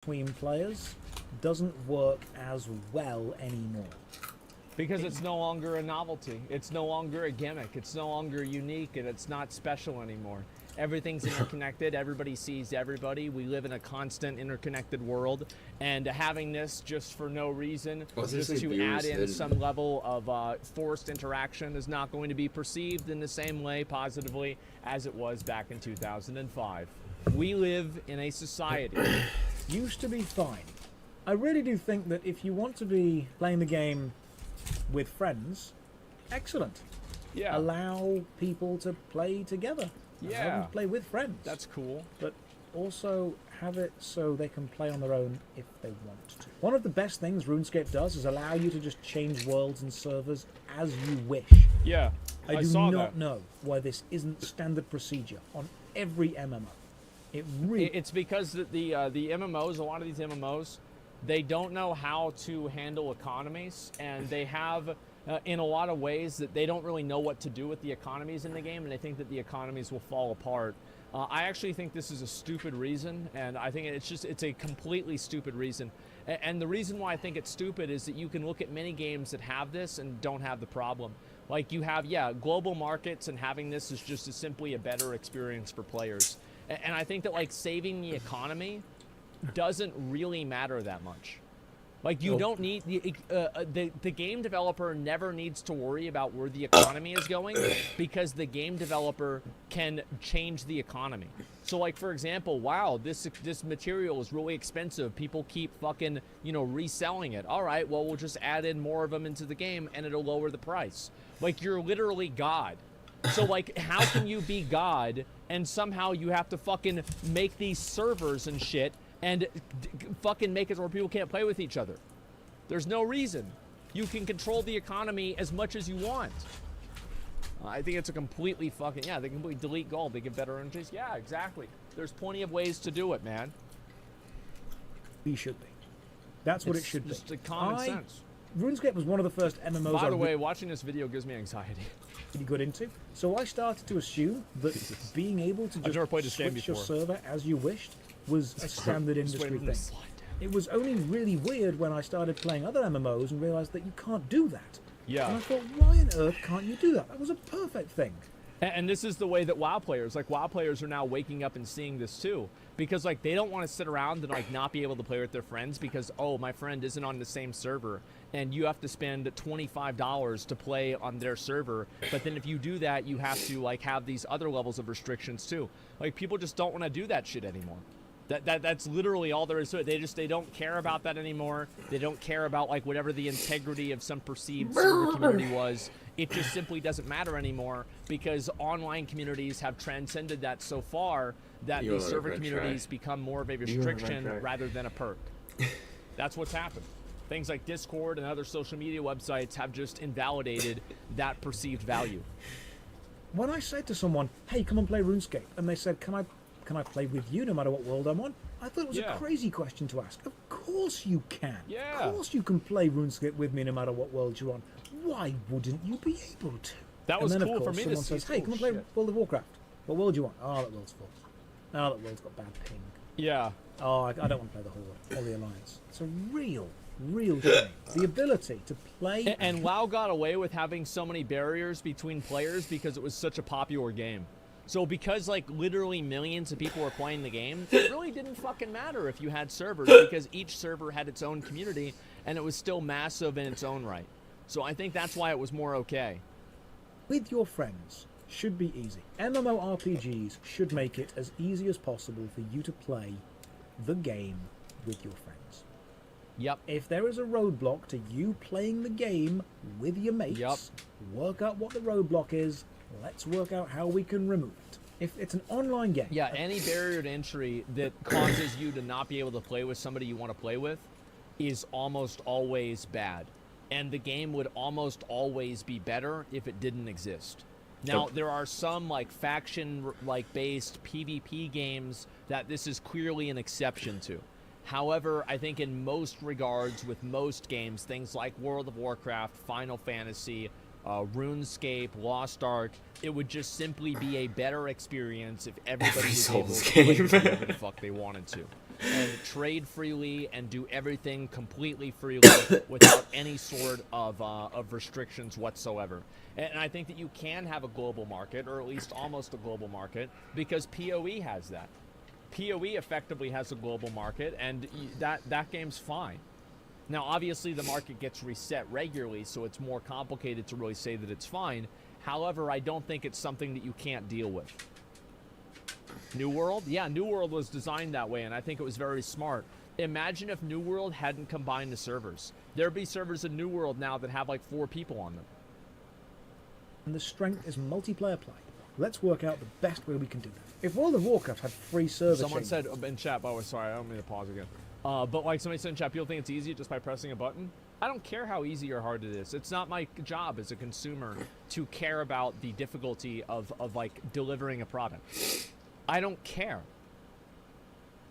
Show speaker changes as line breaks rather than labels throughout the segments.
between players doesn't work as well anymore.
Because it's no longer a novelty. It's no longer a gimmick. It's no longer unique, and it's not special anymore. Everything's interconnected. Everybody sees everybody. We live in a constant interconnected world, and having this just for no reason, just to add in some level of forced interaction, is not going to be perceived in the same way positively as it was back in 2005. We live in a society.
Used to be fine. I really do think that if you want to be playing the game with friends, excellent.
Yeah.
Allow people to play together.
Yeah.
Allow them to play with friends.
That's cool.
But also have it so they can play on their own if they want to. One of the best things RuneScape does is allow you to just change worlds and servers as you wish.
Yeah,
I do not know why this isn't standard procedure on every MMO.
It's because the MMOs, a lot of these MMOs, they don't know how to handle economies, and they have, in a lot of ways, that they don't really know what to do with the economies in the game, and they think that the economies will fall apart. I actually think this is a stupid reason, and I think it's a completely stupid reason. And the reason why I think it's stupid is that you can look at many games that have this and don't have the problem. Like you have, global markets, and having this is just simply a better experience for players. And I think that like saving the economy doesn't really matter that much. Like you don't need the game developer never needs to worry about where the economy is going, because the game developer can change the economy. So like, for example, wow, this material is really expensive. People keep fucking, reselling it. All right, well, we'll just add in more of them into the game and it'll lower the price. Like, you're literally God. So like, how can you be God and somehow you have to fucking make these servers and shit and fucking make it where people can't play with each other? There's no reason. You can control the economy as much as you want. I think it's a completely fucking, they can completely delete gold. They give better entries. Yeah, exactly. There's plenty of ways to do it, man.
We should be. That's what it should be.
Just common sense.
RuneScape was one of the first MMOs.
By the way, watching this video gives me anxiety.
Pretty good into. So I started to assume that being able to just switch your server as you wished was a standard industry thing. It was only really weird when I started playing other MMOs and realized that you can't do that.
Yeah.
And I thought, why on earth can't you do that? That was a perfect thing.
And this is the way that WoW players are now waking up and seeing this too. Because like, they don't want to sit around and like not be able to play with their friends because, oh, my friend isn't on the same server and you have to spend $25 to play on their server. But then if you do that, you have to like have these other levels of restrictions too. Like, people just don't want to do that shit anymore. That's literally all there is to it. They don't care about that anymore. They don't care about like whatever the integrity of some perceived server community was. It just simply doesn't matter anymore because online communities have transcended that so far that these server communities become more of a restriction rather than a perk. That's what's happened. Things like Discord and other social media websites have just invalidated that perceived value.
When I said to someone, hey, come and play RuneScape, and they said, can I play with you no matter what world I'm on? I thought it was a crazy question to ask. Of course you can.
Yeah.
Of course you can play RuneScape with me no matter what world you're on. Why wouldn't you be able to?
That was
and then,
cool
of course,
for me to
someone
see.
says, hey, come and play World of Warcraft. What world do you want? Oh, that world's full. Oh, that world's got bad ping.
Yeah.
Oh, I don't want to play the Horde or the Alliance. It's a real shame. The ability to play...
And WoW got away with having so many barriers between players because it was such a popular game. So because like literally millions of people were playing the game, it really didn't fucking matter if you had servers because each server had its own community and it was still massive in its own right. So I think that's why it was more okay.
With your friends should be easy. MMORPGs should make it as easy as possible for you to play the game with your friends.
Yep.
If there is a roadblock to you playing the game with your mates, work out what the roadblock is. Let's work out how we can remove it. If it's an online game...
Yeah, any barrier to entry that causes you to not be able to play with somebody you want to play with is almost always bad. And the game would almost always be better if it didn't exist. Now, there are some like faction-based PvP games that this is clearly an exception to. However, I think in most regards with most games, things like World of Warcraft, Final Fantasy, RuneScape, Lost Ark, it would just simply be a better experience if everybody was able to play whatever the fuck they wanted to. and trade freely and do everything completely freely without any sort of restrictions whatsoever. And I think that you can have a global market, or at least almost a global market, because PoE has that. PoE effectively has a global market, and that game's fine. Now, obviously, the market gets reset regularly, so it's more complicated to really say that it's fine. However, I don't think it's something that you can't deal with. New World? Yeah, New World was designed that way, and I think it was very smart. Imagine if New World hadn't combined the servers. There'd be servers in New World now that have like 4 people on them.
And the strength is multiplayer play. Let's work out the best way we can do that. If World of Warcraft had free server
Someone said in chat, oh, sorry, I don't mean to pause again. But like somebody said in chat, people think it's easy just by pressing a button. I don't care how easy or hard it is. It's not my job as a consumer to care about the difficulty of like delivering a product. I don't care.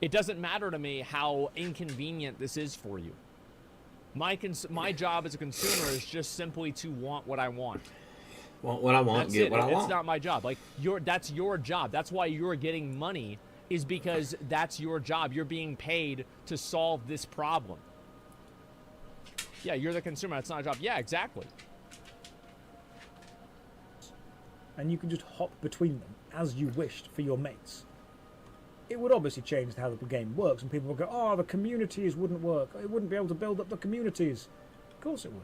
It doesn't matter to me how inconvenient this is for you. My job as a consumer is just simply to want what I want.
Want what I want, get what I want.
It's not my job. Like that's your job. That's why you're getting money, is because that's your job. You're being paid to solve this problem. Yeah, you're the consumer. That's not a job. Yeah, exactly.
And you can just hop between them as you wished for your mates. It would obviously change how the game works, and people will go, oh, the communities wouldn't work. It wouldn't be able to build up the communities. Of course it would.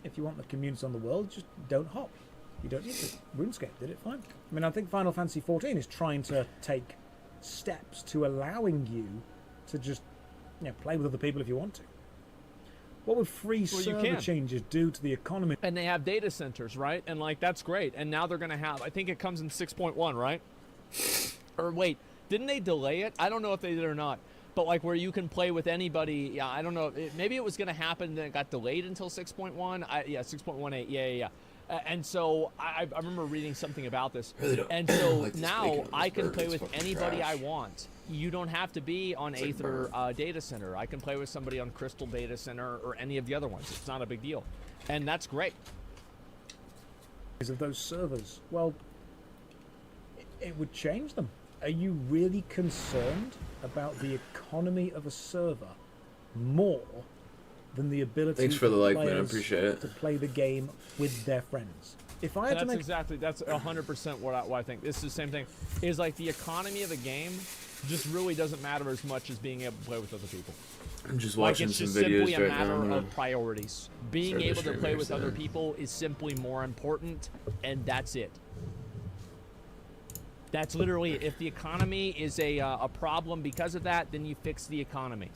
If you want the communities on the world, just don't hop. You don't need to. RuneScape did it fine. I mean, I think Final Fantasy XIV is trying to take steps to allowing you to just play with other people if you want to. What would free server changes do to the economy?
And they have data centers, right? And like that's great. And now they're going to have, I think it comes in 6.1, right? Or wait, didn't they delay it? I don't know if they did or not. But like where you can play with anybody, yeah, I don't know. Maybe it was going to happen, then it got delayed until 6.1. Yeah, 6.18. Yeah. And so I remember reading something about this. And so like now I can play with anybody I want. You don't have to be on Aether Data Center. I can play with somebody on Crystal Data Center or any of the other ones. It's not a big deal. And that's great.
Of those servers, well, it would change them. Are you really concerned about the economy of a server more than the ability
Thanks for the like, man. I appreciate it.
to play the game with their friends? If I had to make...
That's 100% what I think. This is the same thing. Is like the economy of the game just really doesn't matter as much as being able to play with other people.
I'm just watching some videos right now. It's just simply a matter
of priorities. Being able to play with other people is simply more important, and that's it. That's literally, if the economy is a problem because of that, then you fix the economy.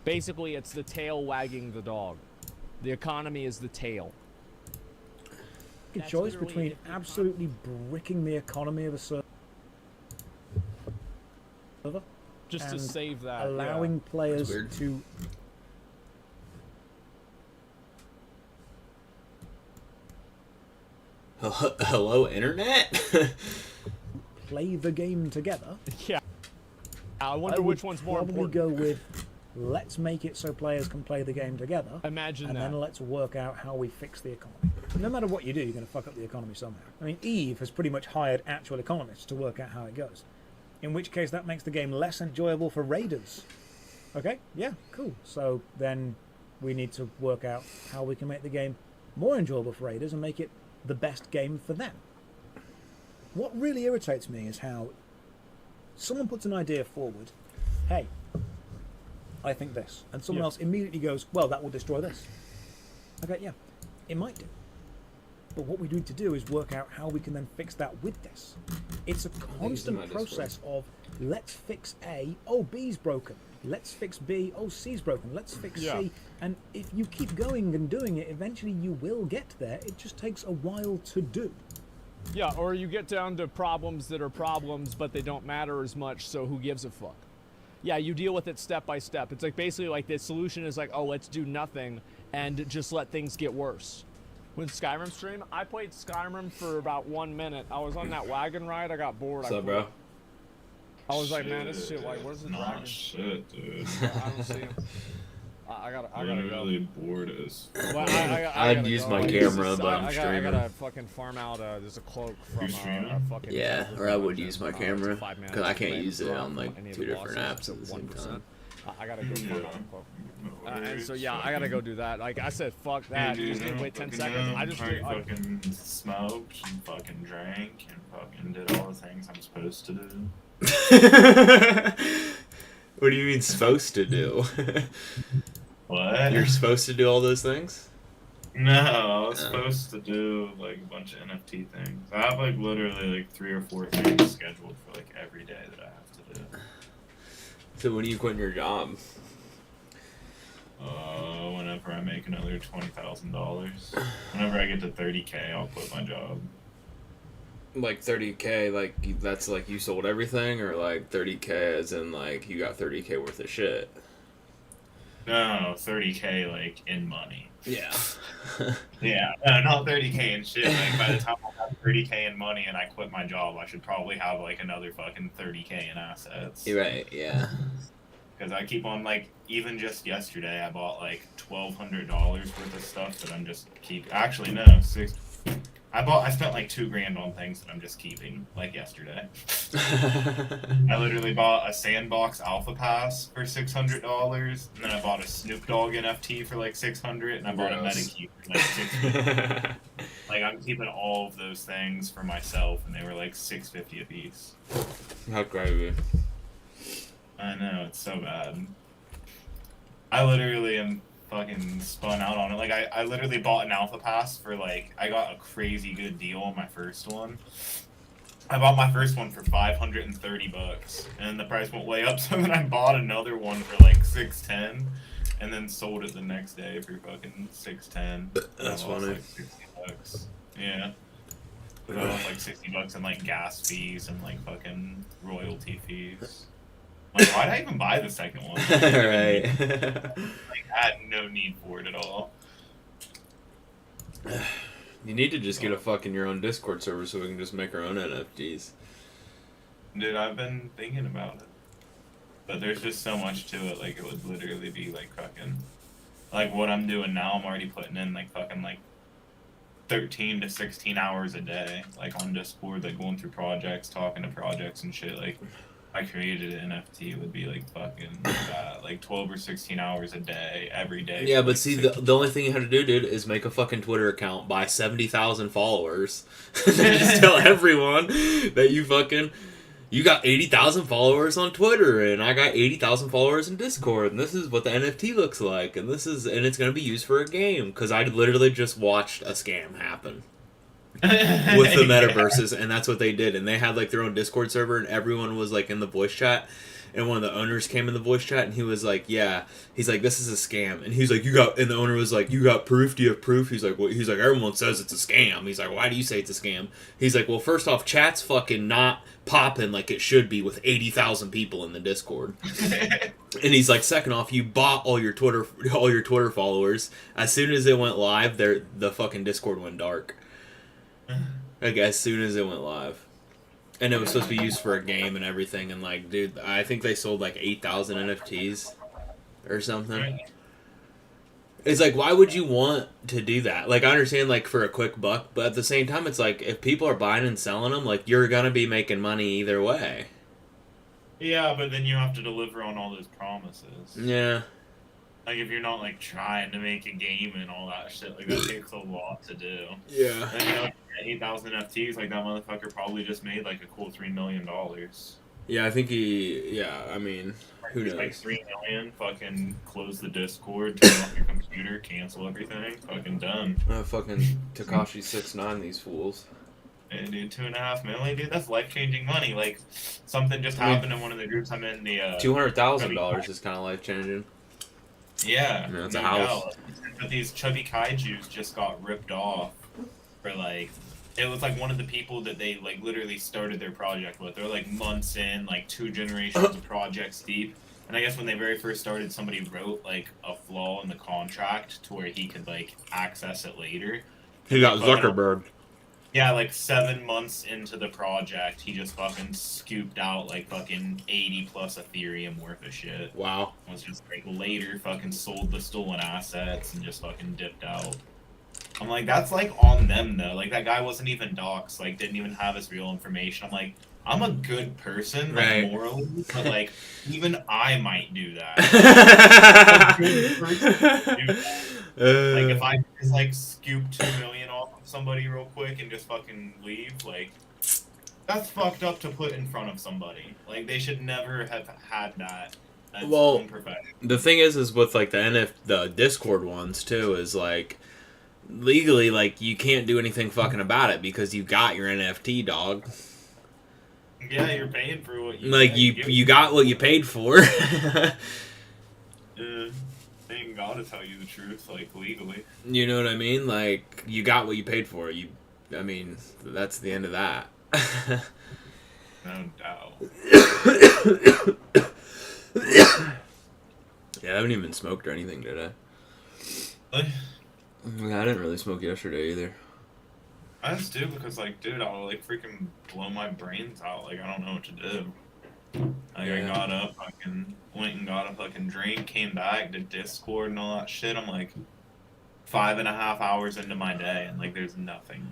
Basically, it's the tail wagging the dog. The economy is the tail.
A choice between absolutely bricking the economy of a server
just to save that,
allowing players to
hello internet
play the game together.
Yeah, I wonder which one's more important.
Go with let's make it so players can play the game together.
Imagine
and
that.
Then let's work out how we fix the economy. No matter what you do, you're going to fuck up the economy somehow. I mean, Eve has pretty much hired actual economists to work out how it goes. In which case, that makes the game less enjoyable for raiders. Okay, yeah, cool. So then we need to work out how we can make the game more enjoyable for raiders and make it the best game for them. What really irritates me is how someone puts an idea forward, hey, I think this, and someone else immediately goes, well, that will destroy this. Okay, yeah, it might do. But what we need to do is work out how we can then fix that with this. It's a constant process of let's fix A, oh, B's broken. Let's fix B, oh, C's broken. Let's fix C. And if you keep going and doing it, eventually you will get there. It just takes a while to do.
Yeah, or you get down to problems that are problems, but they don't matter as much, so who gives a fuck? Yeah, you deal with it step by step. It's like basically like the solution is like, oh, let's do nothing and just let things get worse. With Skyrim stream, I played Skyrim for about 1 minute. I was on that wagon ride. I got bored.
What's up, bro?
I was like, man, this shit, like, where's the dragon?
Shit, dude.
I don't see him. I gotta go.
Really bored as.
Well,
I'd use my camera, but I'm streaming.
I gotta fucking farm out. There's a cloak from a fucking.
Yeah, or I would use my camera because I can't use it on like 2 different apps at the same time.
I gotta go farm out the cloak. And so yeah, I gotta go do that. Like I said, fuck that.
Hey, dude,
Just didn't wait 10 seconds. I just
fucking smoked and fucking drank and fucking did all the things I'm supposed to do.
What do you mean supposed to do?
What?
You're supposed to do all those things?
No, I was supposed to do like a bunch of NFT things. I have like literally like 3 or 4 things scheduled for like every day that I have to do.
So when are you quitting your job?
Whenever I make another $20,000. Whenever I get to 30K, I'll quit my job.
Like 30K, like that's like you sold everything, or like 30K as in like you got 30K worth of shit?
No, 30K like in money.
Yeah.
Yeah, no, not 30K in shit. Like by the time I have 30K in money and I quit my job, I should probably have like another fucking 30K in assets.
You're right, yeah.
Because I keep on like, even just yesterday, I bought like $1,200 worth of stuff that I'm just Actually, no, I spent like $2,000 on things that I'm just keeping, like yesterday. I literally bought a Sandbox Alpha Pass for $600, and then I bought a Snoop Dogg NFT for like $600, and I bought a Medikey for like $600. Like I'm keeping all of those things for myself, and they were like $650 a piece.
How crazy.
I know, it's so bad. I literally am fucking spun out on it. Like, I literally bought an Alpha Pass for, like, I got a crazy good deal on my first one. I bought my first one for $530, and the price went way up, so then I bought another one for, like, $610, and then sold it the next day for fucking $610.
That's funny.
Like $60. Yeah. I lost, like, $60 in, like, gas fees and, like, fucking royalty fees. Like, why'd I even buy the second one?
Right.
Like, I had no need for it at all.
You need to just get a fucking your own Discord server so we can just make our own NFTs.
Dude, I've been thinking about it. But there's just so much to it, like, it would literally be, like, fucking... Like, what I'm doing now, I'm already putting in, like, fucking, like, 13 to 16 hours a day, like, on Discord, like, going through projects, talking to projects and shit, like... I created an NFT, it would be like fucking like 12 or 16 hours a day, every day.
Yeah, but
like
see, the only thing you have to do, dude, is make a fucking Twitter account, buy 70,000 followers, just tell everyone that you got 80,000 followers on Twitter, and I got 80,000 followers in Discord, and this is what the NFT looks like, and it's gonna be used for a game, because I literally just watched a scam happen. With the metaverses, and that's what they did, and they had like their own Discord server, and everyone was like in the voice chat, and one of the owners came in the voice chat, and he was like, yeah, he's like, this is a scam, and he's like, and the owner was like, you got proof? Do you have proof? He's like, well, everyone says it's a scam. He's like, why do you say it's a scam? He's like, well, first off, chat's fucking not popping like it should be with 80,000 people in the Discord. And he's like, second off, you bought all your Twitter followers. As soon as it went live, the fucking Discord went dark. Like, as soon as it went live. And it was supposed to be used for a game and everything, and like, dude, I think they sold like 8,000 NFTs or something. It's like, why would you want to do that? Like, I understand, like, for a quick buck, but at the same time, it's like, if people are buying and selling them, like, you're gonna be making money either way.
Yeah, but then you have to deliver on all those promises.
Yeah.
Like, if you're not, like, trying to make a game and all that shit, like, that takes a lot to do.
Yeah.
And, you know, 8,000 FTs, like, that motherfucker probably just made, like, a cool $3 million.
Yeah, I think I mean, who knows?
Like, $3 million, fucking close the Discord, turn off your computer, cancel everything, fucking done.
Fucking Tekashi 6ix9ine, these fools.
Hey, dude, $2.5 million, dude, that's life-changing money. Like, something just happened in one of the groups I'm in, the,
$200,000 is kind of life-changing.
Yeah.
It's a house.
But these chubby kaijus just got ripped off for, like, it was, like, one of the people that they, like, literally started their project with. They're, like, months in, like, 2 generations of projects deep. And I guess when they very first started, somebody wrote, like, a flaw in the contract to where he could, like, access it later.
He got Zuckerberg.
Yeah, like 7 months into the project, he just fucking scooped out like fucking 80 plus Ethereum worth of shit.
Wow.
Was just like later fucking sold the stolen assets and just fucking dipped out. I'm like, that's like on them though. Like that guy wasn't even doxxed, like didn't even have his real information. I'm like, I'm a good person, like
Right.
morally, but like even I might do that. A good person would do that. Like if I just like scoop 2 million off of somebody real quick and just fucking leave, like that's fucked up to put in front of somebody. Like they should never have had that. That's unprofessional.
The thing is with like the Discord ones too, is like legally like you can't do anything fucking about it because you got your NFT, dog.
Yeah, you're paying for what you
like you got what you paid for.
They ain't gotta tell you the truth, like legally.
You know what I mean? Like you got what you paid for. I mean, that's the end of that.
No doubt.
Yeah, I haven't even smoked or anything today.
Really?
I didn't really smoke yesterday either.
I just do because, like, dude, I'll like freaking blow my brains out. Like, I don't know what to do. Like, I got up, fucking went and got a fucking drink, came back, did Discord and all that shit. I'm like 5.5 hours into my day, and like, there's nothing.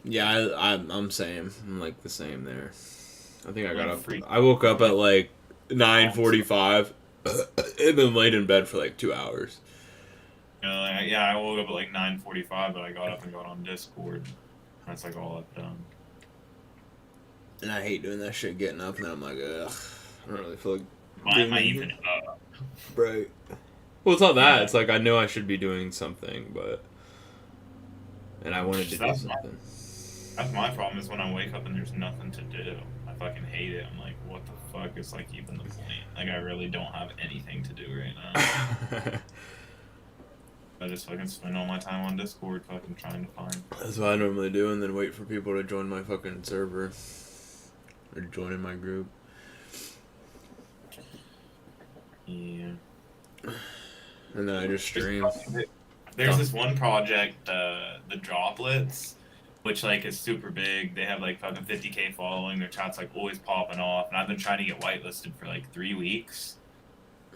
Yeah, I'm same. I'm like the same there. I think I got up. I woke up at like 9:45, and then laid in bed for like 2 hours.
You know, like, yeah, I woke up at like 9:45, but I got up and got on Discord. That's like all I've done.
And I hate doing that shit, getting up, and then I'm like, ugh, I don't really feel like.
Why am I even up?
Right. Well, it's not that. It's like I know I should be doing something, but. And I wanted to do something.
That's my problem, is when I wake up and there's nothing to do. I fucking hate it. I'm like, what the fuck is like even the point? Like, I really don't have anything to do right now. I just fucking spend all my time on Discord fucking trying to find.
That's what I normally do, and then wait for people to join my fucking server. Or join in my group.
Yeah.
And then I just stream.
There's this one project, the Droplets, which like is super big. They have like fucking 50K following. Their chat's like always popping off, and I've been trying to get whitelisted for like 3 weeks.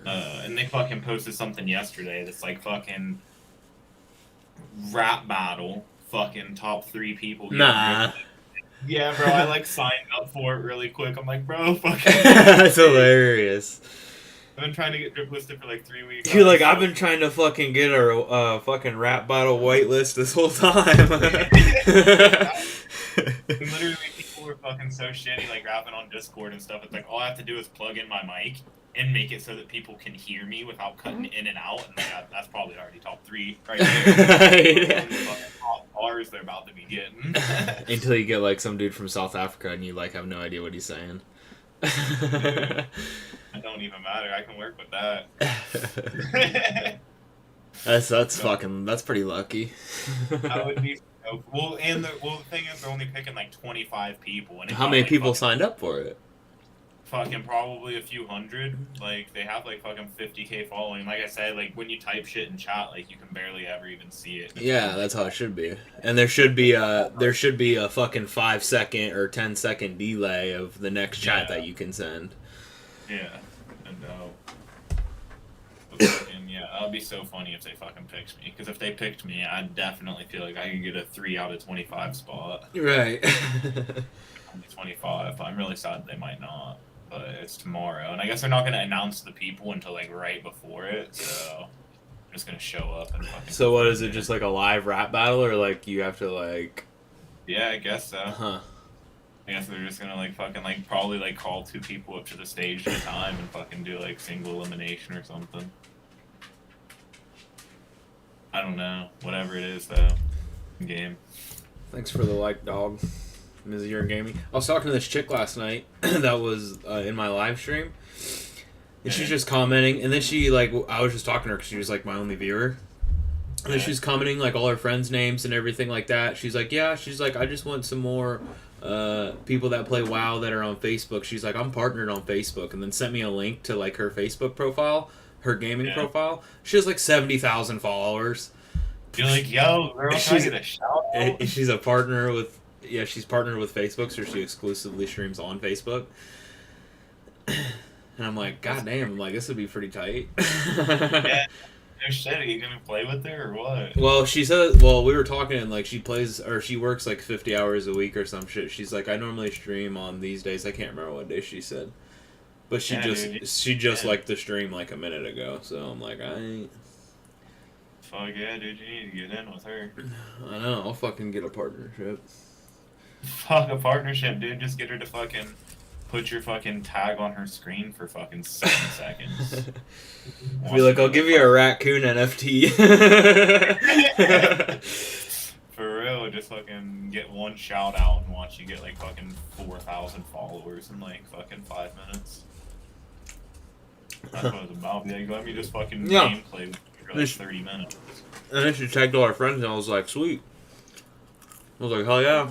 And they fucking posted something yesterday that's like fucking rap battle, fucking top 3 people.
Nah.
Yeah, bro, I like signed up for it really quick. I'm like, bro, fucking.
That's hilarious.
I've been trying to get drip listed for like 3 weeks.
You're like, I've been trying to fucking get a fucking rap battle whitelist this whole time.
Literally, people were fucking so shitty, like rapping on Discord and stuff. It's like, all I have to do is plug in my mic and make it so that people can hear me without cutting in and out, and that's probably already top 3 right there. Top bars they're about to be getting.
Until you get like some dude from South Africa and you like have no idea what he's saying.
It don't even matter. I can work with that.
That's pretty lucky.
That would be so well. And the thing is, they're only picking like 25 people. And
how many people signed up for it?
Fucking probably a few hundred. Like, they have like fucking 50K following. Like I said, like when you type shit in chat, like you can barely ever even see it.
Yeah, that's how it should be. And there should be a fucking 5-second or 10-second delay of the next chat that you can send.
Yeah, I know. But fucking, yeah, that would be so funny if they fucking picked me. Because if they picked me, I definitely feel like I could get a 3 out of 25 spot.
Right.
25. I'm really sad they might not. But it's tomorrow, and I guess they're not going to announce the people until like right before it, so I'm just going to show up and fucking.
So what is it? Just like a live rap battle, or like you have to like?
Yeah, I guess so.
Huh.
I guess they're just gonna like fucking like probably like call 2 people up to the stage at a time and fucking do like single elimination or something. I don't know. Whatever it is though. Game.
Thanks for the like, dog. Ms. Your Gaming. I was talking to this chick last night that was in my live stream, and she's just commenting, and then she like I was just talking to her because she was like my only viewer, and then she's commenting like all her friends' names and everything like that. She's like, yeah, she's like, I just want some more people that play WoW that are on Facebook. She's like, I'm partnered on Facebook, and then sent me a link to like her Facebook profile, her gaming profile. She has like 70,000 followers.
You're like, yo, girl, can I get a shout out?
She's a partner with Yeah, she's partnered with Facebook, so she exclusively streams on Facebook. And I'm like, God damn, I'm like, this would be pretty tight.
Yeah. No shit, are you gonna play with her or what?
Well, she said, well, we were talking, and like, she plays, or she works like 50 hours a week or some shit. She's like, I normally stream on these days. I can't remember what day she said. But she just liked the stream like a minute ago, so I'm like, I ain't.
Fuck yeah, dude, you need to get in with her.
I know, I'll fucking get a partnership.
Fuck a partnership, dude. Just get her to fucking put your fucking tag on her screen for fucking 7 seconds.
Be like, I'll give you a raccoon NFT.
For real, just fucking get one shout out and watch you get like fucking 4,000 followers in like fucking 5 minutes. That's what it's about. Be like, let me just fucking gameplay for like 30 minutes.
And then she tagged all our friends, and I was like, sweet. I was like, hell yeah.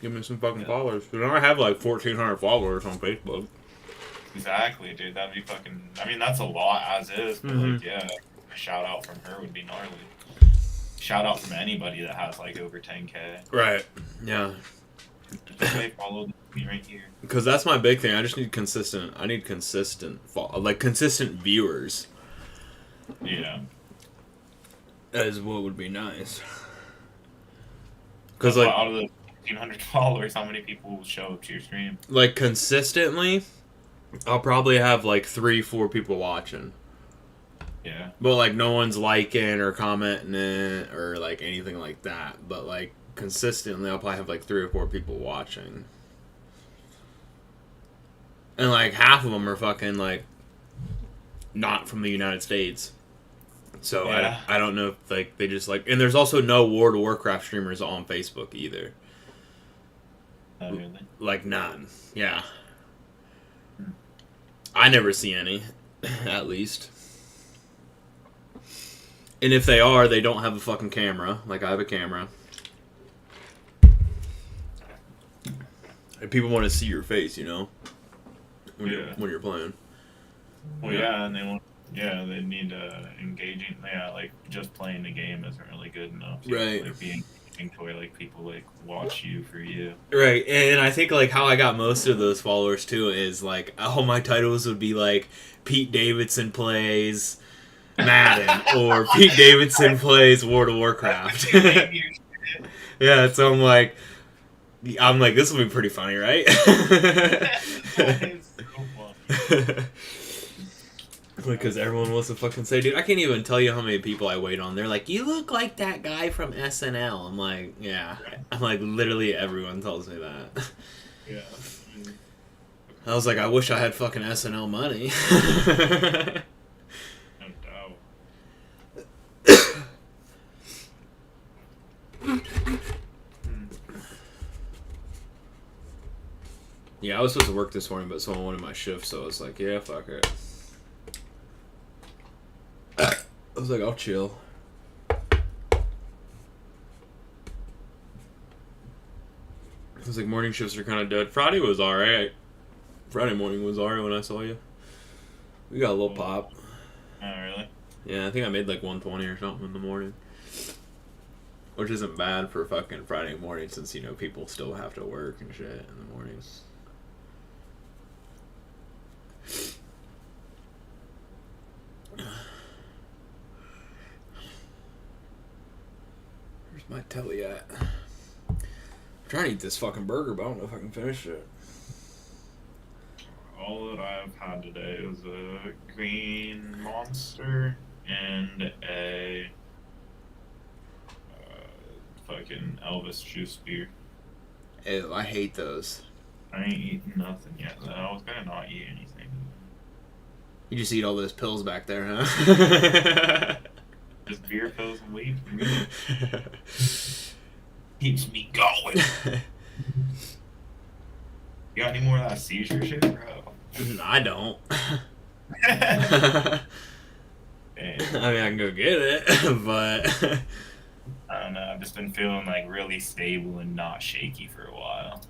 Give me some fucking followers. Because I have like 1,400 followers on Facebook.
Exactly, dude. That'd be fucking. I mean, that's a lot as is, but like, yeah, a shout out from her would be gnarly. Shout out from anybody that has like over 10K.
Right. Yeah.
Just follow me right here.
Because that's my big thing. I just need consistent. I need consistent viewers.
Yeah.
That is what would be nice. Because
like out of the 1,500 followers, how many people will show up to your stream?
Like consistently, I'll probably have like 3-4 people watching.
Yeah.
But like no one's liking or commenting it or like anything like that. But like consistently, I'll probably have like 3 or 4 people watching. And like half of them are fucking like not from the United States. So yeah. I don't know if like they just like, and there's also no World of Warcraft streamers on Facebook either.
Oh, really?
Like none. Yeah. I never see any, at least. And if they are, they don't have a fucking camera. Like I have a camera. And people want to see your face, you know? When you're playing.
Well, yeah, and they want. Yeah, they need engaging. Yeah, like just playing the game isn't really good enough.
Right.
Like being to where like people like watch you for you.
Right, and I think like how I got most of those followers too is like all my titles would be like Pete Davidson plays Madden or Pete Davidson plays World of Warcraft. Yeah, so I'm like this will be pretty funny, right?
It's so funny.
Because everyone wants to fucking say, dude, I can't even tell you how many people I wait on. They're like, you look like that guy from SNL. I'm like, yeah. I'm like, literally everyone tells me that.
Yeah.
I was like, I wish I had fucking SNL money.
No doubt.
Yeah, I was supposed to work this morning, but someone wanted my shift, so I was like, yeah, fuck it. I was like, I'll chill. I was like, morning shifts are kind of dead. Friday was alright. Friday morning was alright when I saw you. We got a little pop.
Oh, really?
Yeah, I think I made like 120 or something in the morning. Which isn't bad for fucking Friday morning since, you know, people still have to work and shit in the mornings. Where's my telly at? I'm trying to eat this fucking burger, but I don't know if I can finish it.
All that I've had today was a green monster and a fucking Elvis juice beer.
Ew, I hate those.
I ain't eaten nothing yet. So I was gonna not eat anything.
You just eat all those pills back there, huh?
Just beer, pills, and weed. Keeps me going. You got any more of that seizure shit, bro?
I don't.
Damn.
I mean, I can go get it, but...
I don't know. I've just been feeling like really stable and not shaky for a while.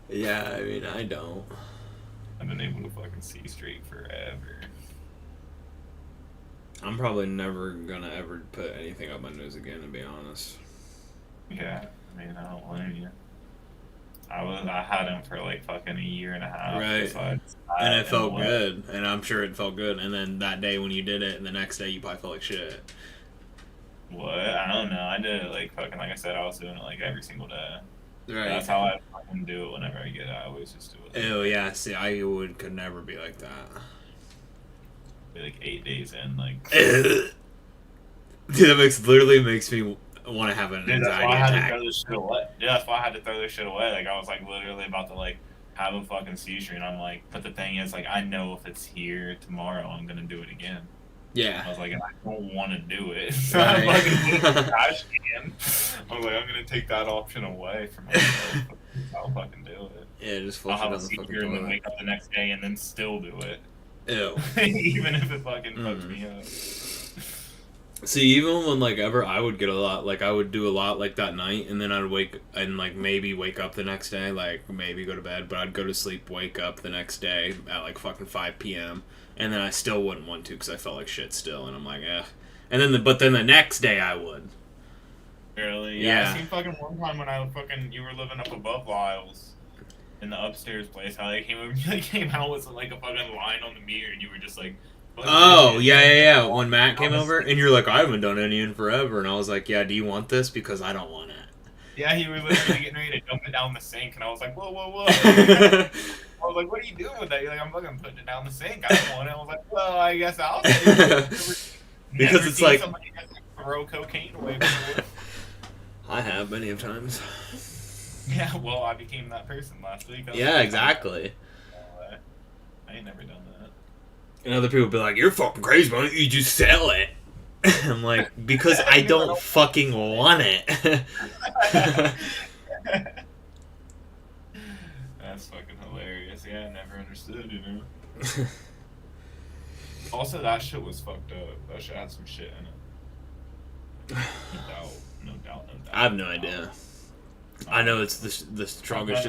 Yeah, I mean, I don't.
I've been able to fucking see straight forever.
I'm probably never gonna ever put anything up my nose again, to be honest.
Yeah, I mean, I don't blame you. I had him for like fucking a year and a half.
Right. And it felt good, and I'm sure it felt good. And then that day when you did it, and the next day you probably felt like shit.
What? I don't know. I did it like fucking, like I said, I was doing it like every single day.
Right.
That's how I fucking do it whenever I get it. I always just do it.
Ew, yeah. See, I could never be like that.
Be like 8 days in, like.
Dude, that literally makes me want to have an
Dude, that's
anxiety
why I had
attack.
to throw this shit away. Yeah, that's why I had to throw this shit away. Like, I was like literally about to like have a fucking seizure, and I'm like, but the thing is, like, I know if it's here tomorrow, I'm gonna do it again.
Yeah.
I was like, and I don't want to do it. So I fucking put it in the trash can. I was like, I'm gonna take that option away from myself. I'll fucking do it.
Yeah, just
I'll
flush it
have
down
a
the
seizure
fucking
and then
toilet.
wake up the next day and then still do it.
Ew.
Even if it fucking fucks me up.
See, even when like ever I would get a lot, like I would do a lot like that night, and then I'd wake and like maybe wake up the next day, like maybe go to bed, but I'd go to sleep, wake up the next day at like fucking 5 p.m. and then I still wouldn't want to because I felt like shit still, and I'm like, eh. And then but then the next day I would.
Really?
Yeah.
I seen fucking one time when I was fucking, you were living up above Lyle's in the upstairs place. How they came out with like a fucking line on the mirror, and you were just like.
Oh, yeah. When Matt came over, and you're like, I haven't done any in forever. And I was like, yeah, do you want this? Because I don't want it.
Yeah, he was literally getting ready to dump it down the sink, and I was like, whoa. I was like, what are you doing with that? You're like, I'm fucking putting it down the sink. I don't want it. I was like, well, I guess I'll take it.
Because
Never
it's
seen
like...
somebody throw cocaine away before.
I have many of times.
Yeah, well, I became that person last week.
Yeah, exactly.
I ain't never done that.
And other people be like, you're fucking crazy, why don't you just sell it? I'm like, because I don't fucking want it.
That's fucking hilarious. Yeah, I never understood, you know? Also, that shit was fucked up. That shit had some shit in it. No doubt.
I have no idea. I know it's the strongest